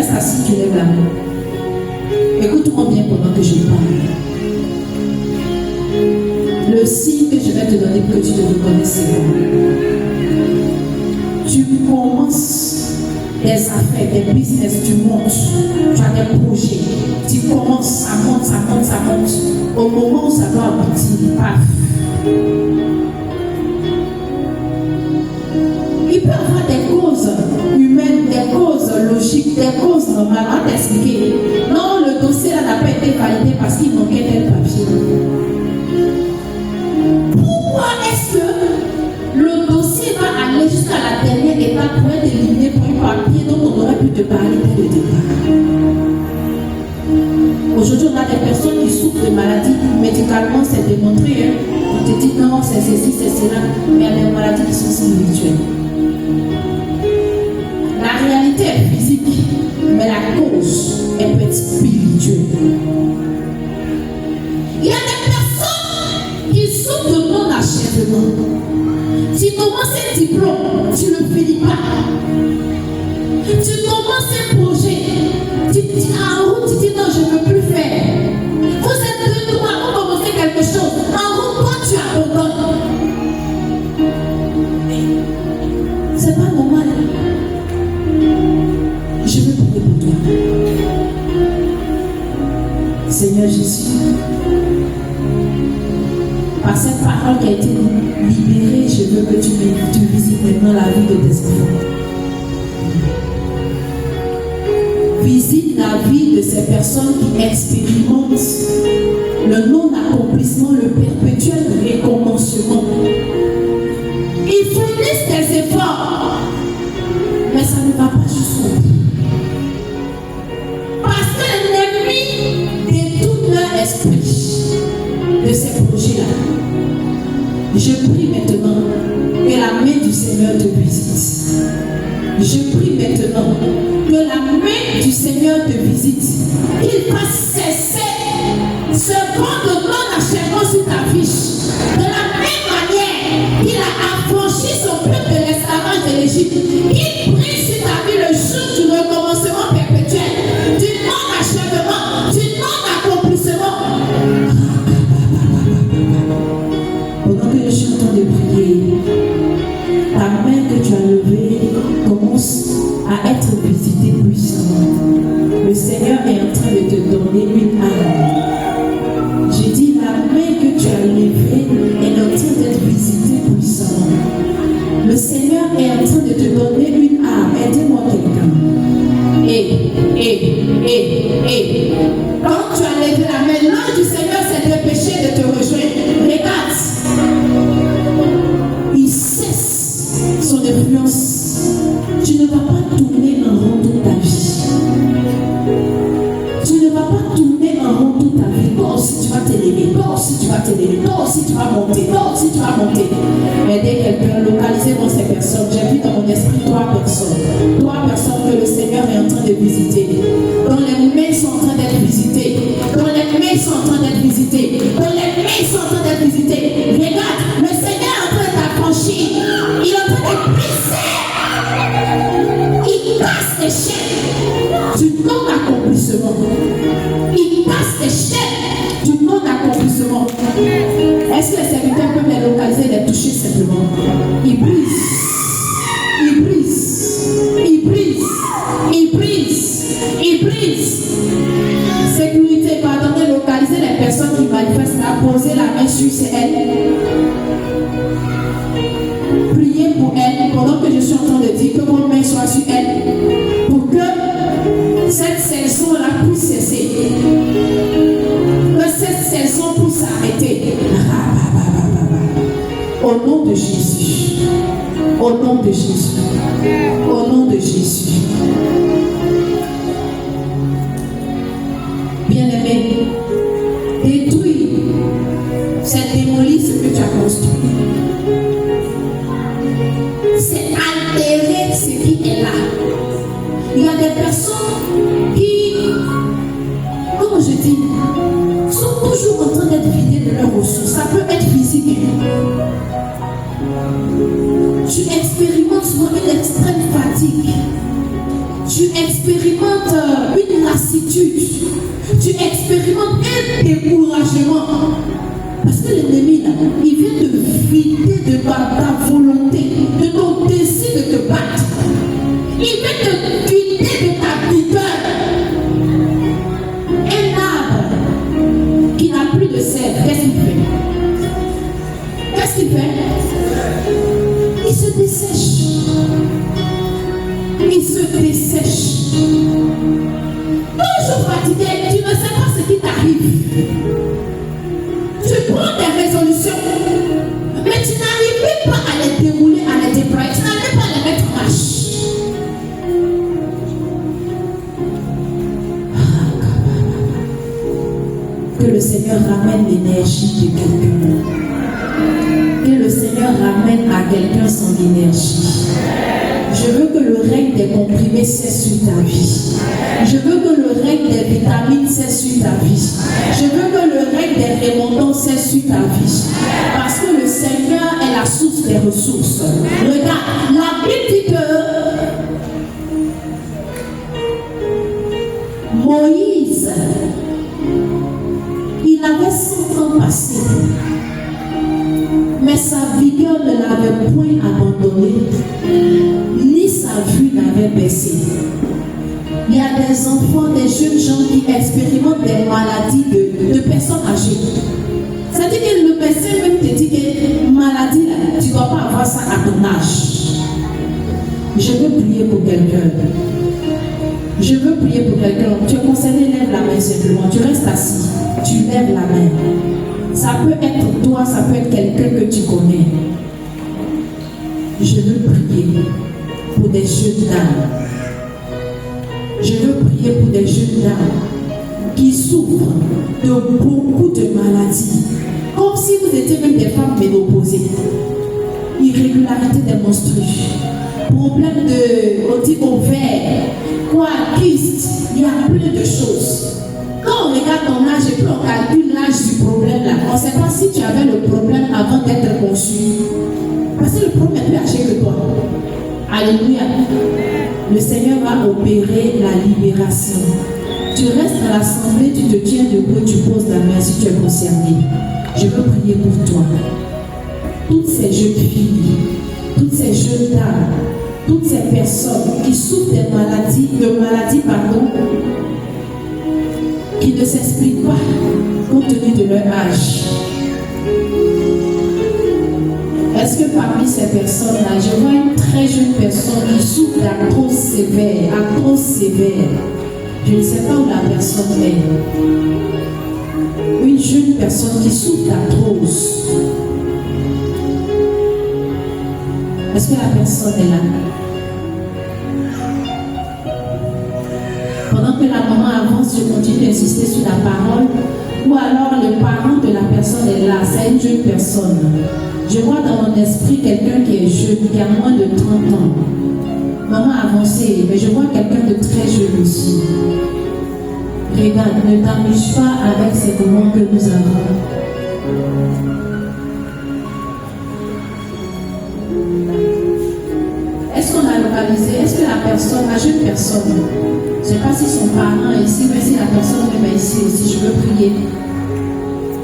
restes assis, tu lèves la main. Écoute-moi bien pendant que je parle. Le signe que je vais te donner pour que tu te reconnaisses, c'est quoi? Tu commences des affaires, des business, tu montes, tu as des projets, tu commences, ça monte, ça monte, ça monte. Au moment où ça doit aboutir, paf. Il peut y avoir des causes humaines, des causes logiques, des causes normales. On va t'expliquer. Non, le dossier là n'a pas été validé parce qu'il manquait tel papier. Pourquoi est-ce que le dossier va aller jusqu'à la dernière étape pour être éliminé pour un papier dont on aurait pu te parler dès le départ? Aujourd'hui, on a des personnes qui souffrent de maladies. Médicalement, c'est démontré. On te dit non, c'est ceci, c'est cela. Mais il y a des maladies qui sont spirituelles. La réalité est physique, mais la cause, elle peut être spirituelle. Il y a des personnes qui souffrent de non-achèvement. Tu commences un diplôme, tu ne finis pas. Tu commences un projet, tu dis en route, tu dis non, je ne peux plus faire. Vous êtes deux, trois, vous commencez quelque chose. En route, toi, tu abandonnes. C'est pas normal. Je veux prier pour toi. Seigneur Jésus, par cette parole qui a été libérée, je veux que tu visites maintenant la vie de tes enfants. Visite la vie de ces personnes qui expérimentent le non-accomplissement, le perpétuel recommencement. Ils fournissent des efforts, mais ça ne va pas jusqu'au bout. Parce que l'ennemi détourne leur esprit de ces projets-là. Je prie maintenant que la main du Seigneur te visite. Je prie maintenant que la main du Seigneur te visite. Il fasse cesser ce vent de non-achèvement sur ta fiche. De la même manière qu'il a affranchi son peuple de l'esclavage de l'Égypte, il prie sur ta vie le jour du recommencement perpétuel, du non-achèvement, du non-accomplissement. Pendant que je suis en train de prier, ta main que tu as levée commence à être visitée puissamment. Le Seigneur est en train de te donner une âme. J'ai dit la main que tu as levée est en train d'être visitée puissamment. Le Seigneur est en train de te donner une âme. Aidez-moi quelqu'un. Quand tu as levé la main, l'ange du Seigneur s'est dépêché de te rejoindre. Regarde. Il cesse son influence. Tu ne vas pas tourner en rond toute ta vie. Tu ne vas pas tourner en rond toute ta vie. Toi aussi tu vas t'élever. Toi aussi tu vas t'élever. Toi aussi tu vas monter. Toi aussi tu vas monter. Aidez quelqu'un, localisez-moi ces personnes. J'ai vu dans mon esprit 3 personnes. 3 personnes que le Seigneur est en train de visiter. Dont les mains sont en train d'être visitées. Dont les mains sont en train d'être visitées. Dont les mains sont en train d'être visitées. Regarde, le Seigneur est en train d'affranchir. Il est en train de briser. Il casse les chaînes du non-accomplissement. Il casse les chaînes du non-accomplissement. Est-ce que les serviteurs peuvent les localiser et les toucher simplement? Il brise. Il brise. Il brise. Il brise. Il brise. Sécurité, pardonnez, localiser les personnes qui manifestent à poser la main sur elles. Priez pour elles pendant que je suis en train de dire que vos mains soient sur elles pour que cette saison-là puisse cesser. Que cette saison puisse s'arrêter. Au nom de Jésus. Au nom de Jésus. Au nom de Jésus. Bien-aimé, détruis, c'est démolir ce que tu as construit. C'est altérer ce qui est là. Il y a des personnes qui, comme je dis, sont toujours en train d'être vidées de leurs ressources. Ça peut être physique. Tu expérimentes souvent une extrême fatigue. Tu expérimentes une lassitude. Tu expérimentes un découragement. Parce que l'ennemi, là, il vient te vider de ta volonté, de ton désir de te battre. Il vient te vider de ta vigueur. Un arbre qui n'a plus de sève, qu'est-ce qu'il fait? Qu'est-ce qu'il fait? Il se dessèche. Il se dessèche. Toujours fatigué, tu ne sais pas ce qui t'arrive. Tu prends des résolutions, mais tu n'arrives pas à les dérouler, à les déployer, tu n'arrives pas à les mettre en marche. Que le Seigneur ramène l'énergie de quelqu'un. Que le Seigneur ramène à quelqu'un son énergie. Je veux que le règne des comprimés cesse sur ta vie. Je veux que le règne des vitamines cesse sur ta vie. Je veux que le règne des remontants cesse sur ta vie. Parce que le Seigneur est la source des ressources. Regarde, la Bible dit que Moïse, il avait 100 ans passés. Mais sa vigueur ne l'avait point abandonné, ni sa vue n'avait baissé. Il y a des enfants, des jeunes gens qui expérimentent des maladies de personnes âgées. C'est-à-dire que le médecin même te dit que maladie, là, tu ne dois pas avoir ça à ton âge. Je veux prier pour quelqu'un. Je veux prier pour quelqu'un. Tu es concerné, lève la main simplement. Tu restes assis, tu lèves la main. Ça peut être toi, ça peut être quelqu'un que tu connais. Je veux prier pour des jeunes dames. Je veux prier pour des jeunes dames qui souffrent de beaucoup de maladies. Comme si vous étiez même des femmes ménopausées. Irrégularité des menstrues. Problème de, on dit ovaire, quoi, kyste. Il y a plein de choses. Quand on regarde ton âge et puis on calcule l'âge du problème là, on ne sait pas si tu avais le problème avant d'être conçu. Parce que le problème est plus âgé que toi. Alléluia. Le Seigneur va opérer la libération. Tu restes à l'assemblée, tu te tiens debout, tu poses la main si tu es concerné. Je veux prier pour toi. Toutes ces jeunes filles, toutes ces jeunes dames, toutes ces personnes qui souffrent de maladies, qui ne s'expliquent pas compte tenu de leur âge. Est-ce que parmi ces personnes-là, je vois une très jeune personne qui souffre d'arthrose sévère, Je ne sais pas où la personne est. Une jeune personne qui souffre d'arthrose. Est-ce que la personne est là? Pendant que la maman avance, je continue d'insister sur la parole. Ou alors le parent de la personne est là, c'est une jeune personne. Je vois dans mon esprit quelqu'un qui est jeune, qui a moins de 30 ans. Maman a avancé, mais je vois quelqu'un de très jeune aussi. Regarde, ne t'amuse pas avec ces moments que nous avons. Est-ce qu'on a localisé? Est-ce que la personne, la jeune personne, je ne sais pas si son parent est ici, mais si la personne même est ici aussi, je veux prier.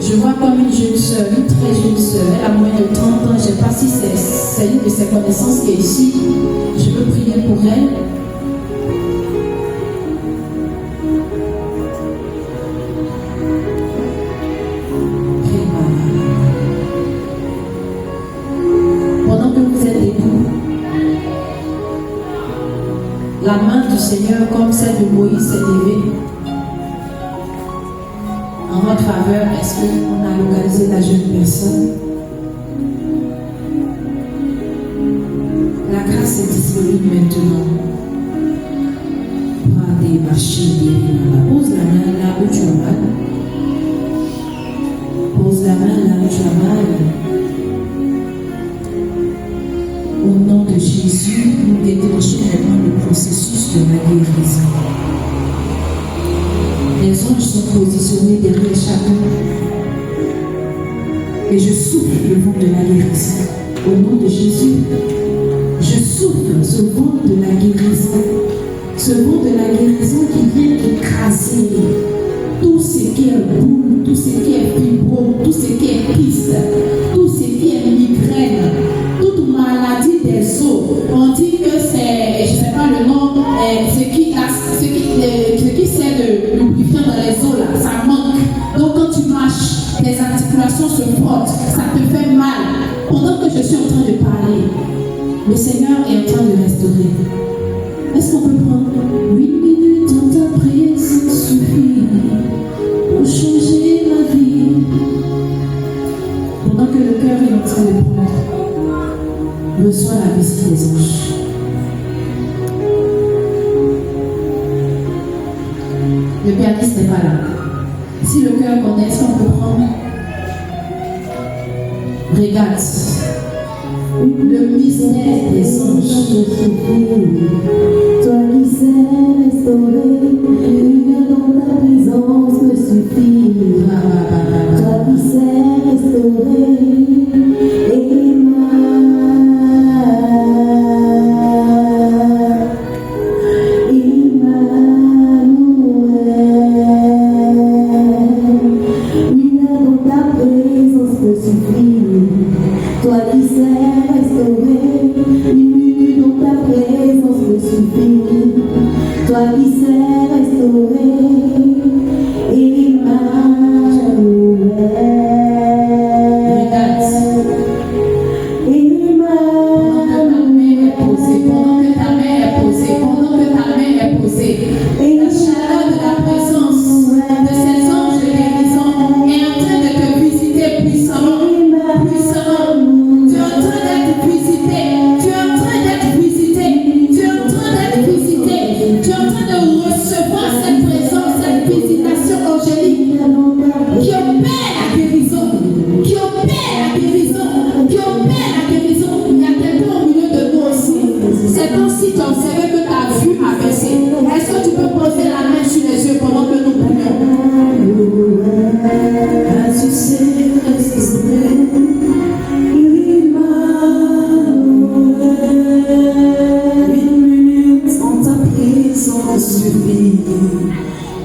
Je vois comme une jeune soeur, une très jeune soeur, elle a moins de 30 ans, je ne sais pas si c'est une de ses connaissances qui est ici. Je veux prier pour elle. Pendant que vous êtes debout, la main du Seigneur, comme celle de Moïse, s'est levée en votre faveur. Est-ce qu'on a localisé la jeune personne? La grâce est disponible maintenant. Pas des machines. Pose la main là où tu as mal. Pose la main là où tu as mal. Au nom de Jésus, nous déclenchons maintenant le processus de la guérison. Les anges sont positionnés derrière chacun. Et je souffle le vent de la guérison. Au nom de Jésus, je souffle ce vent de la guérison Ce vent de la guérison qui vient écraser tout ce qui est boule, tout ce qui est fibrome, tout ce qui est kyste, tout ce qui est migraine, toute maladie des os. On dit que c'est, je ne sais pas le nom, ce qui sert de lubrifiant dans les os là, ça manque. Donc quand tu marches, tes articulations se frottent, ça te fait mal. Pendant que je suis en train de parler, le Seigneur est en train de restaurer. Est-ce qu'on peut prendre 8 minutes en ta présence suffit pour changer ma vie? Pendant que le cœur est en train de prendre, reçois la visite des anges. Le pianiste n'est pas là. Si le cœur connaît, est-ce qu'on peut prendre? Regarde. Le mystère des anges. Toi qui sais restaurer, lumière dans ta présence me suffit. Toi qui sais restaurer,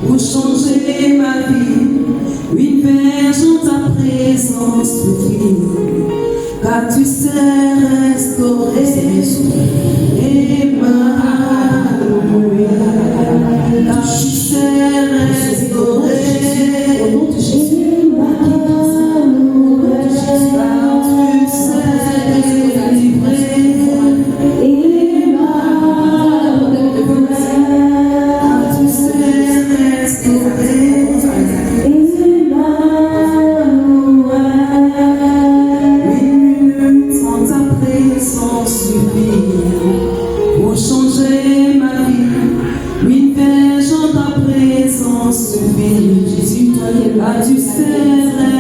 pour changer ma vie. Une verge en ta présence suffit, car tu sais restaurer Emmanuel, car tu sais restaurer au nom de Jésus. Tu sais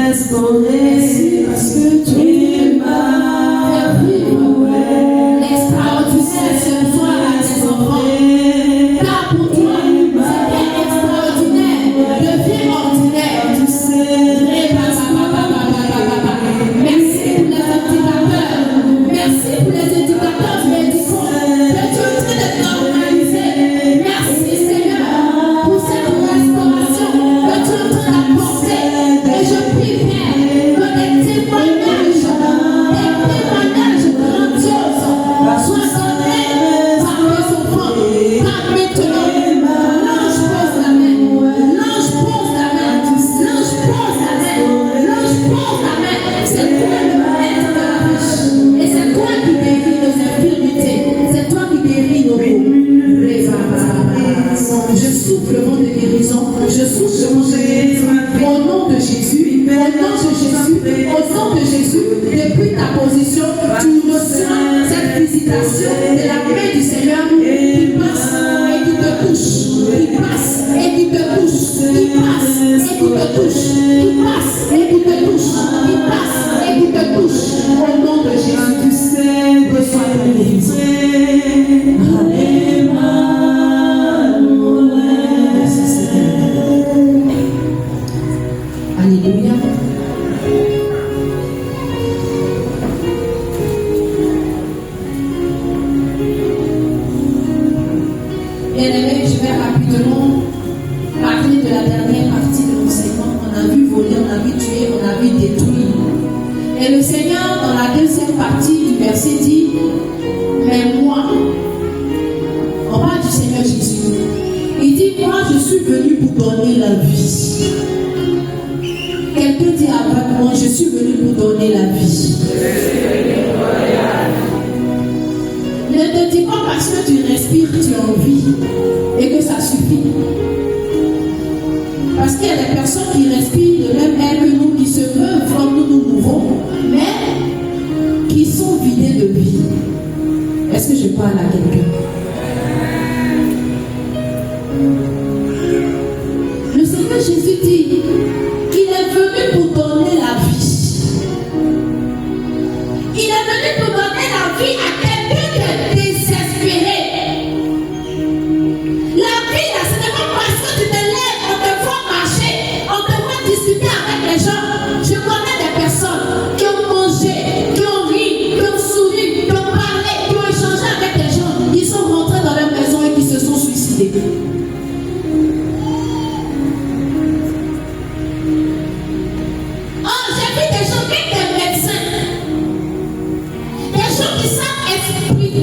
restaurer parce que tu es ma l'extraordinaire ce soir à tes enfants. Car pour toi, c'est extraordinaire, devient ordinaire. Tu sais. Merci pour les indicateurs. Merci pour les indicateurs médicaux. Que tu es en train de normaliser. Merci Seigneur pour cette restauration que tu es en train d'apporter. Et je prie Père que des témoignages grandioses soient donnés par mes enfants. Par maintenant, l'ange pose la main. L'ange pose la main. L'ange pose la main. L'ange pose la main. C'est toi le maître de la riche. Et c'est toi qui guéris nos infirmités. C'est toi qui guéris nos maux. Je souffle le vent de guérison. Je souffle le vent de guérison. Au nom de Jésus. Au nom de Jésus. Au nom de Jésus. Depuis ta position, tu ressens cette visitation de la main du Seigneur qui passe et qui te touche. Qui passe et qui te touche. Qui passe et qui te touche. Qui passe et qui te touche. Qui passe et qui te touche. Au nom de Jésus. Tu sais reçois la délivrée. Alléluia. Bien-aimés, Et le Seigneur, dans la deuxième partie du verset, dit, mais moi, on parle du Seigneur Jésus. Il dit, moi, je suis venu pour donner la vie. Quelqu'un dit avec moi, je suis venu pour donner la vie. Ne te dis pas parce que tu respires, tu as envie et que ça suffit. Parce qu'il y a des personnes qui respirent de même air que nous, qui se meuvent comme nous mouvons, mais qui sont vidées de vie. Est-ce que je parle à quelqu'un? Le Seigneur Jésus dit, il est venu pour donner la vie. Il est venu pour donner la vie à quelqu'un qui est désespéré. La vie, là, ce n'est pas parce que tu te lèves, on te voit marcher, on te voit discuter avec les gens. Je connais des personnes qui ont mangé, qui ont ri, qui ont souri, qui ont parlé, qui ont échangé avec les gens. Ils sont rentrés dans leur maison et qui se sont suicidés.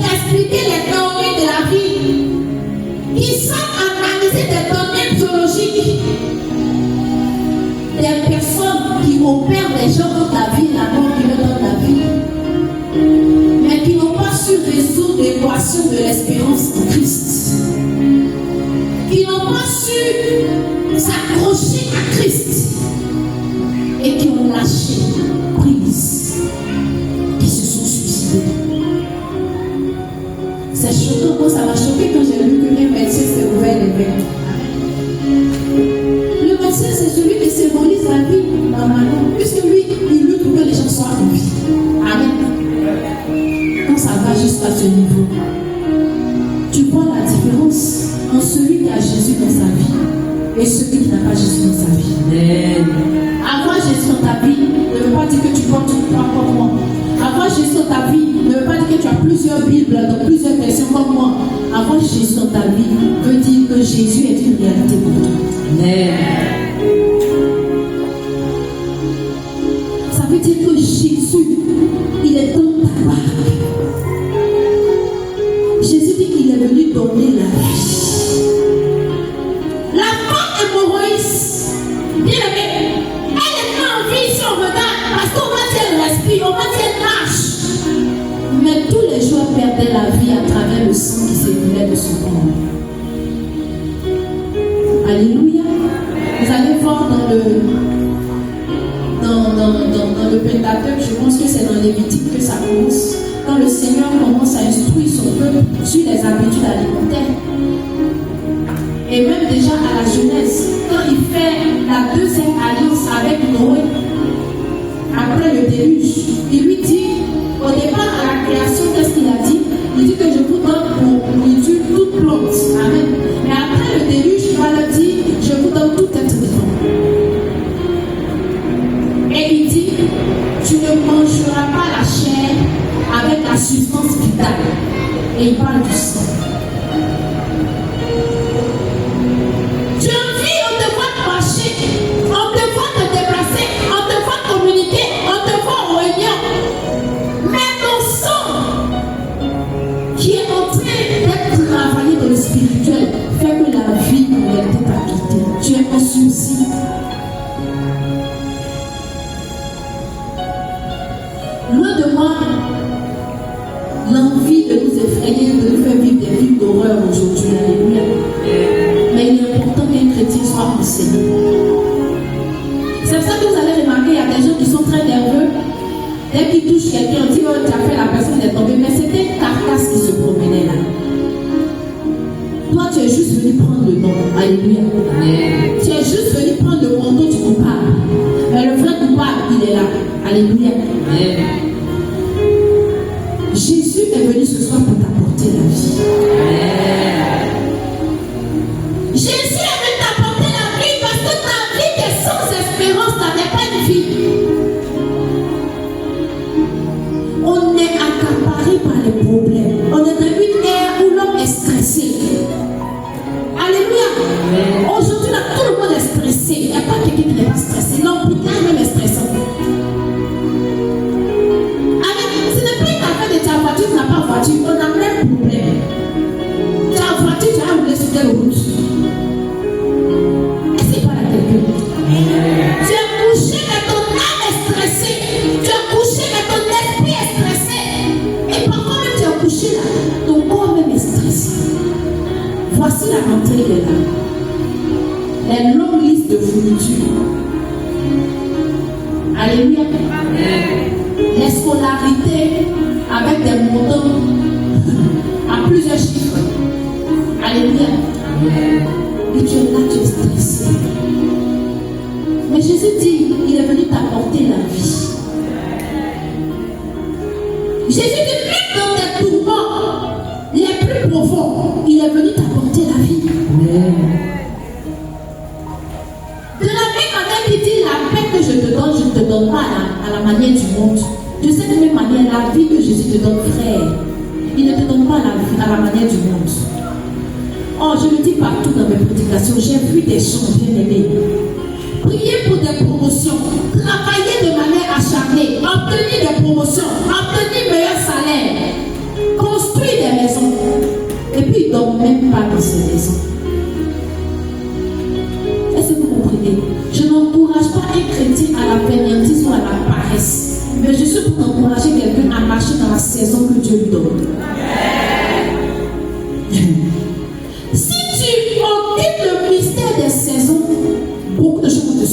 Expliquer les théories de la vie, qui savent analyser des données biologiques, des personnes qui opèrent des gens dans la vie, la mort qui leur donne la vie, mais qui n'ont pas su résoudre l'équation de l'espérance en Christ, qui n'ont pas su s'accrocher à Christ et qui ont lâché prise, qui se sont suicidés. C'est choquant, moi ça m'a choqué quand j'ai lu que les médecins s'est ouvert les veines. Le médecin, c'est celui qui symbolise la vie normalement, puisque lui, il lutte pour que les gens soient en vie. Amen. Quand ça va jusqu'à ce niveau, tu vois la différence entre celui qui a Jésus dans sa vie et celui qui n'a pas Jésus dans sa vie. Amen. Avoir Jésus dans ta vie ne veut pas dire que tu portes une croix comme moi. Avoir Jésus dans ta vie ne veut pas dire que tu as plusieurs Bibles dans plusieurs versions comme moi. Avoir Jésus dans ta vie veut dire que Jésus est une réalité pour toi. Amen. Ça veut dire que Jésus, il est dans ta barque. Jésus dit qu'il est venu donner la vie. La femme hémorroïde, bien aimée, elle est en vie si on regarde, parce qu'on va dire elle respire, on va dire elle marche. Mais tous les jours, elle perdait la vie à travers le sang qui s'écoulait de son corps. Alléluia. Vous allez voir dans le Pentateuque, je pense que c'est dans Lévitique que ça commence. Quand le Seigneur commence à instruire son peuple sur les habitudes alimentaires. Et même déjà à la Genèse, quand il fait la deuxième alliance avec Noé, après le déluge, il lui dit, au départ à la création, qu'est-ce qu'il a dit? Il dit que je vous donne pour nourriture toute plante. Amen. Mais après le déluge, il va leur dire, je vous donne tout être vivant. Et il dit, tu ne mangeras pas la chair avec la substance vitale. Et il parle du sang. Tu as vie, on te voit marcher, on te voit te déplacer, on te voit communiquer, on te voit en réunion. Mais ton sang, qui est en train d'être travaillé dans le spirituel, fait que la vie en réalité t'a quitté. Tu es conscient aussi. Loin de moi l'envie de nous effrayer, de nous faire vivre des films d'horreur aujourd'hui. Alléluia. Mais il est important qu'un chrétien soit renseigné. C'est pour ça que vous allez remarquer, il y a des gens qui sont très nerveux. Dès qu'ils touchent quelqu'un, on dit oh, tu as fait la personne est tombée. Mais c'était une carcasse qui se promenait là. Toi, tu es juste venu prendre le nom. Alléluia. Tu es juste venu prendre le manteau du coupable. Mais le vrai coupable, il est là. Alléluia. Jésus est venu ce soir pour t'apporter la vie. Jésus est venu t'apporter la vie parce que ta vie qui est sans espérance, ça n'est pas une vie. On est accaparé par les problèmes. On est dans une ère où l'homme est stressé. Alléluia. Aujourd'hui, là, tout le monde est stressé. Il n'y a pas quelqu'un qui n'est pas stressé. L'hôpital même est stressant. Les longues listes de fournitures. Alléluia. Les scolarités avec des montants à plusieurs chiffres. Alléluia. Et tu es là, tu es stressé. Mais Jésus dit, il est venu t'apporter la vie. Jésus dit, même dans tes tourments les plus profonds, il est venu t'apporter la vie. De la même manière qu'il dit, la paix que je te donne, je ne te donne pas à la manière du monde. De cette même manière, la vie que Jésus te donne, frère, il ne te donne pas la vie à la manière du monde. Oh, je le dis partout dans mes prédications, j'ai vu des gens bien-aimés. Priez pour des promotions, travailler de manière acharnée, obtenir des promotions, obtenir meilleur salaire, construire des maisons. Et puis ils ne dorment même pas dans ces maisons. Est-ce que vous comprenez? Je n'encourage pas un chrétien à la fainéantise ou à la paresse. Mais je suis pour encourager quelqu'un à marcher dans la saison que